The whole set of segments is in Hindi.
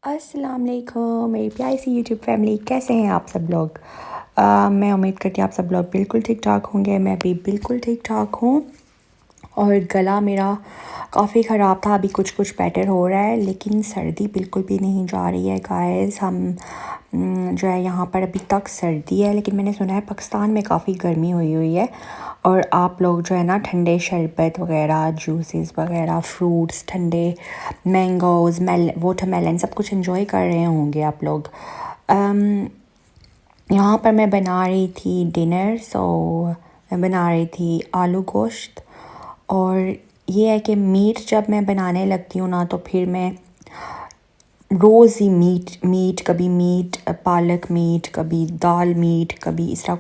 अस्सलाम वालेकुम मेरी प्यारी सी यूट्यूब फैमिली, कैसे हैं आप सब लोग। मैं उम्मीद करती हूँ आप सब लोग बिल्कुल ठीक ठाक होंगे। मैं भी बिल्कुल ठीक ठाक हूँ और गला मेरा काफ़ी ख़राब था, अभी कुछ कुछ बेटर हो रहा है, लेकिन सर्दी बिल्कुल भी नहीं जा रही है गाइस। हम जो है यहाँ पर अभी तक सर्दी है, लेकिन मैंने सुना है पाकिस्तान में काफ़ी गर्मी हुई हुई है और आप लोग जो है ना ठंडे शरबत वगैरह, जूसेस वगैरह, फ्रूट्स ठंडे, मैंगोज़, वाटरमेलन सब कुछ एंजॉय कर रहे होंगे आप लोग। यहाँ पर मैं बना रही थी डिनर, मैं बना रही थी आलू गोश्त। और ये है कि मीट जब मैं बनाने लगती हूँ ना, तो फिर मैं रोज़ ही मीट कभी मीट पालक मीट, कभी दाल मीट, कभी इस तरह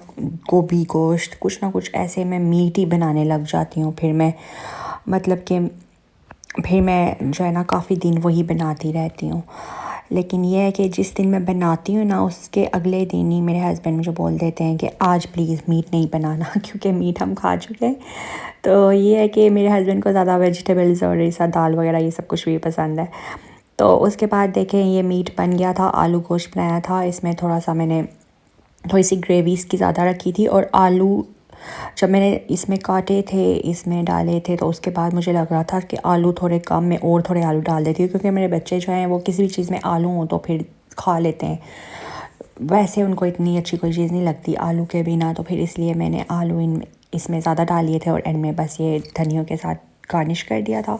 गोभी गोश्त, कुछ ना कुछ ऐसे मैं मीट ही बनाने लग जाती हूँ। फिर मैं मतलब कि फिर मैं जो है ना काफ़ी दिन वही बनाती रहती हूँ। लेकिन यह है कि जिस दिन मैं बनाती हूँ ना, उसके अगले दिन ही मेरे हस्बैंड मुझे बोल देते हैं कि आज प्लीज़ मीट नहीं बनाना क्योंकि मीट हम खा चुके हैं। तो ये है कि मेरे हस्बैंड को ज़्यादा वेजिटेबल्स और ऐसा दाल वगैरह ये सब कुछ भी पसंद है। तो उसके बाद देखें ये मीट बन गया था, आलू गोश्त बनाया था। इसमें थोड़ा सा मैंने थोड़ी सी ग्रेवी इसकी ज़्यादा रखी थी और आलू जब मैंने इसमें काटे थे, इसमें डाले थे, तो उसके बाद मुझे लग रहा था कि आलू थोड़े कम, मैं और थोड़े आलू डाल देती हूँ क्योंकि मेरे बच्चे जो हैं वो किसी भी चीज़ में आलू हो तो फिर खा लेते हैं। वैसे उनको इतनी अच्छी कोई चीज़ नहीं लगती आलू के बिना, तो फिर इसलिए मैंने आलू इसमें ज़्यादा डाल लिए थे और एंड में बस ये धनियों के साथ गार्निश कर दिया था।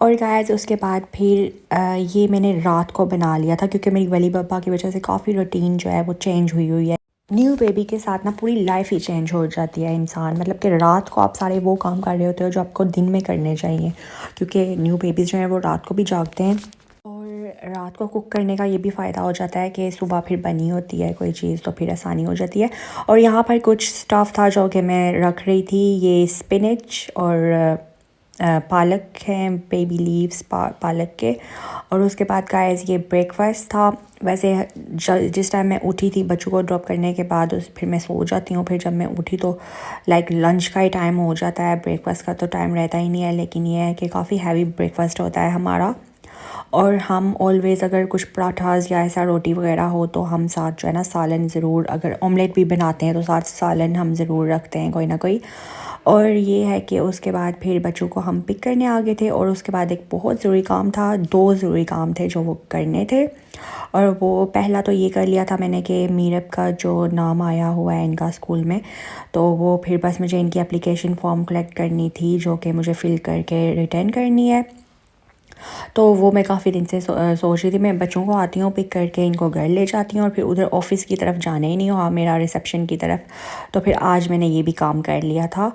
और गाइस उसके बाद फिर ये मैंने रात को बना लिया था क्योंकि मेरी वली बब्बा की वजह से काफ़ी रूटीन जो है वो चेंज हुई हुई है। न्यू बेबी के साथ ना पूरी लाइफ ही चेंज हो जाती है इंसान, मतलब कि रात को आप सारे वो काम कर रहे होते हो जो आपको दिन में करने चाहिए, क्योंकि न्यू बेबीज़ जो हैं वो रात को भी जागते हैं। और रात को कुक करने का ये भी फ़ायदा हो जाता है कि सुबह फिर बनी होती है कोई चीज़ तो फिर आसानी हो जाती है। और यहाँ पर कुछ स्टफ़ था जो कि मैं रख रही थी, ये स्पिनच और पालक हैं, बेबी लीव्स पालक के। और उसके बाद गाइस ये ब्रेकफास्ट था। वैसे जिस टाइम मैं उठी थी बच्चों को ड्रॉप करने के बाद फिर मैं सो जाती हूँ, फिर जब मैं उठी तो लाइक लंच का ही टाइम हो जाता है, ब्रेकफास्ट का तो टाइम रहता ही नहीं है। लेकिन ये है कि काफ़ी हैवी ब्रेकफास्ट होता है हमारा। और हम ऑलवेज़ अगर कुछ पराठास या ऐसा रोटी वगैरह हो तो हम साथ जो है ना सालन ज़रूर, अगर ऑमलेट भी बनाते हैं तो साथ सालन हम ज़रूर रखते हैं कोई ना कोई। और ये है कि उसके बाद फिर बच्चों को हम पिक करने आ गए थे और उसके बाद एक बहुत ज़रूरी काम था, दो ज़रूरी काम थे जो वो करने थे। और वो पहला तो ये कर लिया था मैंने कि मीरब का जो नाम आया हुआ है इनका स्कूल में, तो वो फिर बस मुझे इनकी एप्लीकेशन फ़ॉर्म कलेक्ट करनी थी जो कि मुझे फ़िल करके रिटर्न करनी है। तो वो मैं काफ़ी दिन से सोच रही थी, मैं बच्चों को आती हूँ पिक करके, इनको घर ले जाती हूँ और फिर उधर ऑफ़िस की तरफ जाना ही नहीं हुआ मेरा, रिसेप्शन की तरफ। तो फिर आज मैंने ये भी काम कर लिया था।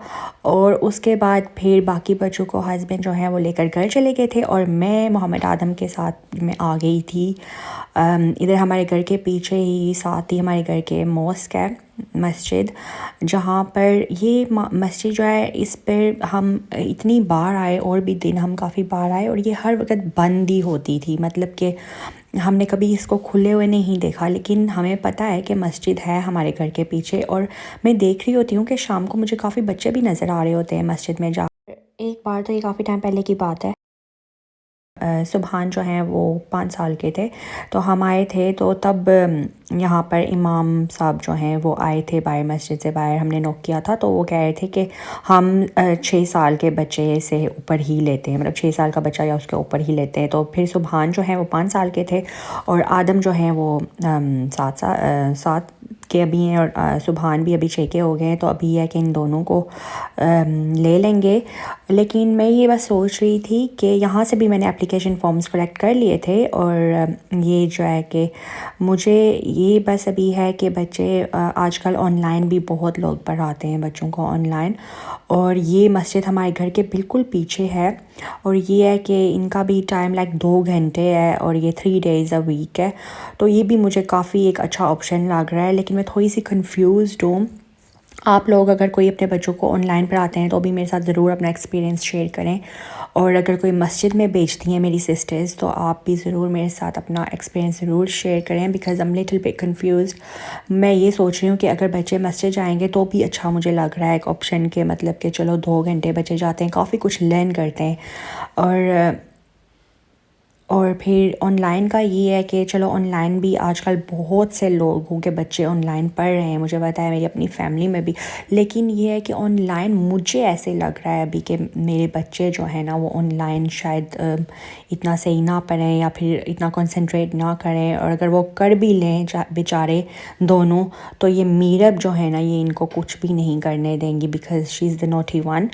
और उसके बाद फिर बाकी बच्चों को हस्बैंड जो हैं वो लेकर घर चले गए थे और मैं मोहम्मद आदम के साथ में आ गई थी। इधर हमारे घर के पीछे ही साथ ही हमारे घर के मॉस्क है, मस्जिद, जहाँ पर ये मस्जिद जो है इस पर हम इतनी बार आए और भी दिन हम काफ़ी बार आए और ये हर वक्त बंद ही होती थी, मतलब कि हमने कभी इसको खुले हुए नहीं देखा। लेकिन हमें पता है कि मस्जिद है हमारे घर के पीछे और मैं देख रही होती हूँ कि शाम को मुझे काफ़ी बच्चे भी नज़र आ रहे होते हैं मस्जिद में जा। एक बार तो ये काफ़ी टाइम पहले की बात है, सुबहान जो हैं वो 5 साल के थे, तो हम आए थे तो तब यहाँ पर इमाम साहब जो हैं वो आए थे बाहर, मस्जिद से बाहर हमने नॉक किया था तो वो कह रहे थे कि हम 6 साल के बच्चे से ऊपर ही लेते हैं, मतलब 6 साल का बच्चा या उसके ऊपर ही लेते हैं। तो फिर सुबहान जो हैं वो 5 साल के थे और आदम जो हैं वो 7 के अभी हैं और सुबहान भी अभी 6 के हो गए हैं। तो अभी है कि इन दोनों को ले लेंगे। लेकिन मैं ये बस सोच रही थी कि यहाँ से भी मैंने एप्लीकेशन फॉर्म्स कलेक्ट कर लिए थे और ये जो है कि मुझे ये बस अभी है कि बच्चे आजकल ऑनलाइन भी बहुत लोग पढ़ाते हैं बच्चों को ऑनलाइन, और ये मस्जिद हमारे घर के बिल्कुल पीछे है। और ये है कि इनका भी टाइम लाइक 2 घंटे है और ये 3 डेज़ अ वीक है। तो ये भी मुझे काफ़ी एक अच्छा ऑप्शन लग रहा है, लेकिन मैं थोड़ी सी कंफ्यूज्ड हूँ। आप लोग अगर कोई अपने बच्चों को ऑनलाइन पढ़ाते हैं तो भी मेरे साथ ज़रूर अपना एक्सपीरियंस शेयर करें, और अगर कोई मस्जिद में भेजती हैं मेरी सिस्टर्स तो आप भी ज़रूर मेरे साथ अपना एक्सपीरियंस ज़रूर शेयर करें, because I am little bit confused. मैं ये सोच रही हूँ कि अगर बच्चे मस्जिद जाएंगे तो भी अच्छा मुझे लग रहा है एक ऑप्शन के, मतलब कि चलो 2 घंटे बच्चे जाते हैं, काफ़ी कुछ लर्न करते हैं। और और फिर ऑनलाइन का ये है कि चलो ऑनलाइन भी आजकल बहुत से लोगों के बच्चे ऑनलाइन पढ़ रहे हैं, मुझे पता है मेरी अपनी फैमिली में भी। लेकिन ये है कि ऑनलाइन मुझे ऐसे लग रहा है अभी कि मेरे बच्चे जो है ना वो ऑनलाइन शायद इतना सही ना पढ़ें या फिर इतना कंसंट्रेट ना करें, और अगर वो कर भी लें बेचारे दोनों, तो ये मीरब जो है ना ये इनको कुछ भी नहीं करने देंगी, because she is the naughty one.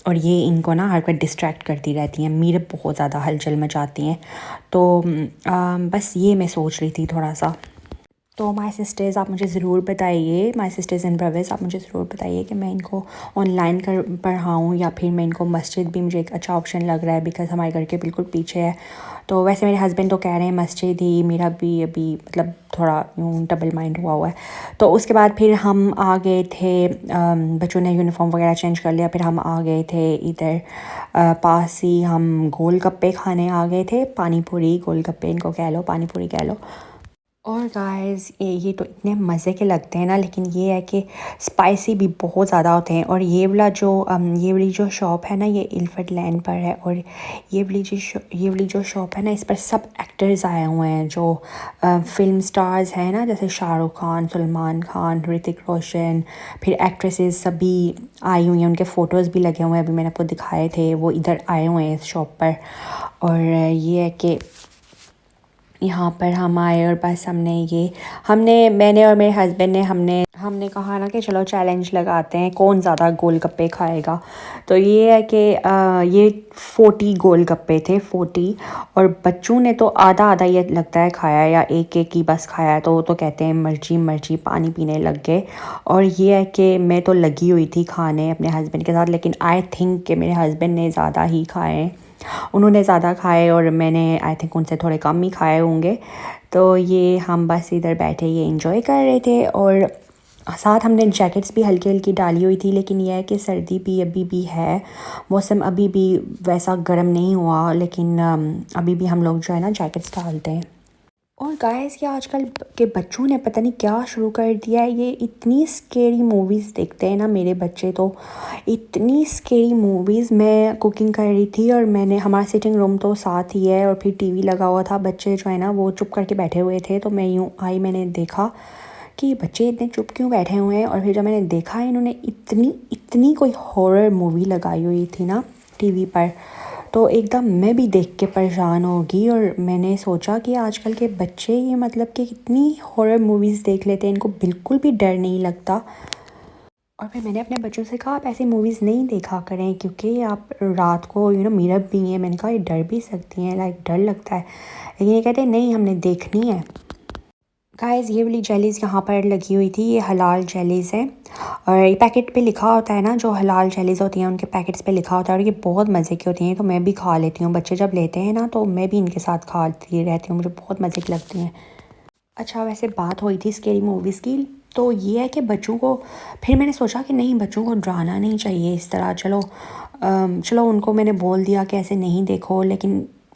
और ये इनको ना हर वक्त डिस्ट्रैक्ट करती रहती हैं, मीरब बहुत ज़्यादा हलचल मचाती हैं। तो बस ये मैं सोच रही थी थोड़ा सा। तो माय सिस्टर्स आप मुझे ज़रूर बताइए, माय सिस्टर्स एंड ब्रदर्स आप मुझे ज़रूर बताइए कि मैं इनको ऑनलाइन कर पढ़ाऊँ या फिर मैं इनको मस्जिद भी मुझे एक अच्छा ऑप्शन लग रहा है, बिकॉज़ हमारे घर के बिल्कुल पीछे है। तो वैसे मेरे हस्बैंड तो कह रहे हैं मस्जिद ही, मेरा भी अभी मतलब थोड़ा यूँ डबल माइंड हुआ है। तो उसके बाद फिर हम आ गए थे, बच्चों ने यूनिफॉर्म वगैरह चेंज कर लिया, फिर हम आ गए थे इधर पास ही हम गोलगप्पे खाने आ गए थे, पानी पूरी गोलगप्पे इनको कह लो, पानी पूरी कह लो। और गाइस ये तो इतने मज़े के लगते हैं ना, लेकिन ये है कि स्पाइसी भी बहुत ज़्यादा होते हैं। और ये वाली जो शॉप है ना ये इल्फर्ट लैंड पर है, और ये वाली जो शॉप है ना इस पर सब एक्टर्स आए हुए हैं जो फिल्म स्टार्स हैं ना, जैसे शाहरुख खान, सलमान खान, ऋतिक रोशन, फिर एक्ट्रेसेस सभी आई हुई हैं, उनके फ़ोटोज़ भी लगे हुए हैं, अभी मैंने आपको दिखाए थे, वो इधर आए हुए हैं इस शॉप पर। और ये है कि यहाँ पर हम आए और बस मैंने और मेरे हस्बैंड ने हमने कहा ना कि चलो चैलेंज लगाते हैं कौन ज़्यादा गोलगप्पे खाएगा। तो ये है कि ये 40 गोलगप्पे थे, 40। और बच्चों ने तो आधा आधा ये लगता है खाया, या एक एक ही बस खाया, तो वो तो कहते हैं मर्जी मर्जी पानी पीने लग गए। और ये है कि मैं तो लगी हुई थी खाने अपने हस्बैंड के साथ, लेकिन आई थिंक कि मेरे हस्बैंड ने ज़्यादा ही खाए, उन्होंने ज़्यादा खाए और मैंने आई थिंक उनसे थोड़े कम ही खाए होंगे। तो ये हम बस इधर बैठे ये एंजॉय कर रहे थे, और साथ हमने जैकेट्स भी हल्की हल्की डाली हुई थी। लेकिन यह है कि सर्दी भी अभी भी है, मौसम अभी भी वैसा गर्म नहीं हुआ, लेकिन अभी भी हम लोग जो है ना जैकेट्स डालते हैं। और गाइस ये आजकल के बच्चों ने पता नहीं क्या शुरू कर दिया है, ये इतनी स्केरी मूवीज़ देखते हैं ना मेरे बच्चे, तो इतनी स्केरी मूवीज़। मैं कुकिंग कर रही थी और हमारा सिटिंग रूम तो साथ ही है और फिर टीवी लगा हुआ था, बच्चे जो है ना वो चुप करके बैठे हुए थे। तो मैं यूँ आई, मैंने देखा कि ये बच्चे इतने चुप क्यों बैठे हुए हैं, और फिर जब मैंने देखा इन्होंने इतनी इतनी कोई हॉरर मूवी लगाई हुई थी ना टीवी पर, तो एकदम मैं भी देख के परेशान होगी। और मैंने सोचा कि आजकल के बच्चे ये मतलब कि कितनी हॉरर मूवीज़ देख लेते हैं, इनको बिल्कुल भी डर नहीं लगता। और फिर मैंने अपने बच्चों से कहा आप ऐसी मूवीज़ नहीं देखा करें, क्योंकि आप रात को मीरब भी हैं, मैंने कहा ये डर भी सकती हैं, लाइक डर लगता है। लेकिन ये कहते हैं नहीं हमने देखनी है। गाइस ये वाली जेलीज़ यहाँ पर लगी हुई थी, ये हलाल जेलीज़ हैं, और ये पैकेट पे लिखा होता है ना, जो हलाल जेलीज़ होती हैं उनके पैकेट्स पे लिखा होता है, और ये बहुत मज़े की होती हैं। तो मैं भी खा लेती हूँ, बच्चे जब लेते हैं ना तो मैं भी इनके साथ खाती रहती हूँ, मुझे बहुत मज़े की लगती हैं। अच्छा वैसे बात हुई थी स्केरी मूवीज़ की, तो ये है कि बच्चों को, फिर मैंने सोचा कि नहीं बच्चों को डराना नहीं चाहिए इस तरह। चलो उनको मैंने बोल दिया कि ऐसे नहीं देखो,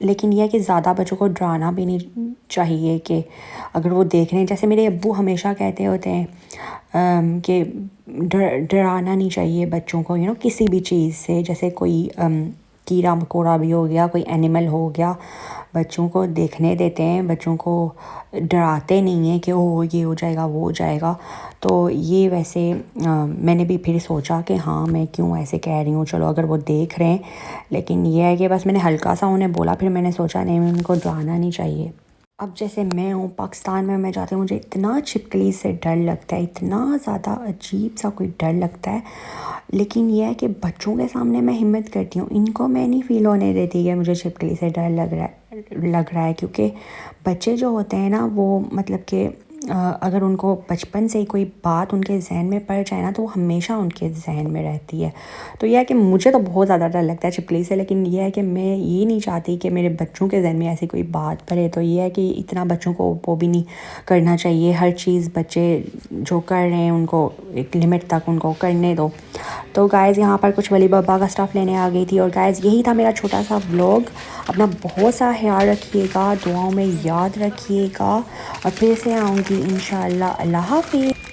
लेकिन यह है कि ज़्यादा बच्चों को डराना भी नहीं चाहिए, कि अगर वो देख रहे हैं, जैसे मेरे अब्बू हमेशा कहते होते हैं कि डराना नहीं चाहिए बच्चों को, किसी भी चीज़ से, जैसे कोई कीड़ा मकोड़ा भी हो गया, कोई एनिमल हो गया, बच्चों को देखने देते हैं, बच्चों को डराते नहीं हैं कि ओ ये हो जाएगा वो हो जाएगा। तो ये वैसे मैंने भी फिर सोचा कि हाँ मैं क्यों ऐसे कह रही हूँ, चलो अगर वो देख रहे हैं। लेकिन ये है कि बस मैंने हल्का सा उन्हें बोला, फिर मैंने सोचा नहीं उनको डराना नहीं चाहिए। अब जैसे मैं हूँ पाकिस्तान में, मैं जाती हूँ, मुझे इतना छिपकली से डर लगता है, इतना ज़्यादा अजीब सा कोई डर लगता है। लेकिन यह है कि बच्चों के सामने मैं हिम्मत करती हूँ, इनको मैं नहीं फ़ील होने देती कि मुझे छिपकली से डर लग रहा है, क्योंकि बच्चे जो होते हैं ना वो मतलब कि अगर उनको बचपन से ही कोई बात उनके जहन में पड़ जाए ना तो वो हमेशा उनके जहन में रहती है। तो यह है कि मुझे तो बहुत ज़्यादा डर लगता है छिपकली से, लेकिन यह है कि मैं ये नहीं चाहती कि मेरे बच्चों के जहन में ऐसी कोई बात पड़े। तो ये है कि इतना बच्चों को वो भी नहीं करना चाहिए, हर चीज़ बच्चे जो कर रहे हैं उनको एक लिमिट तक उनको करने दो। तो गाइज़ यहाँ पर कुछ वली बाबा का स्टफ़ लेने आ गई थी। और गाइज़ यही था मेरा छोटा सा व्लॉग, अपना बहुत सा ख्याल रखिएगा, दुआओं में याद रखिएगा, और फिर से आऊँगी इंशाअल्लाह। अल्लाह हाफ़िज़।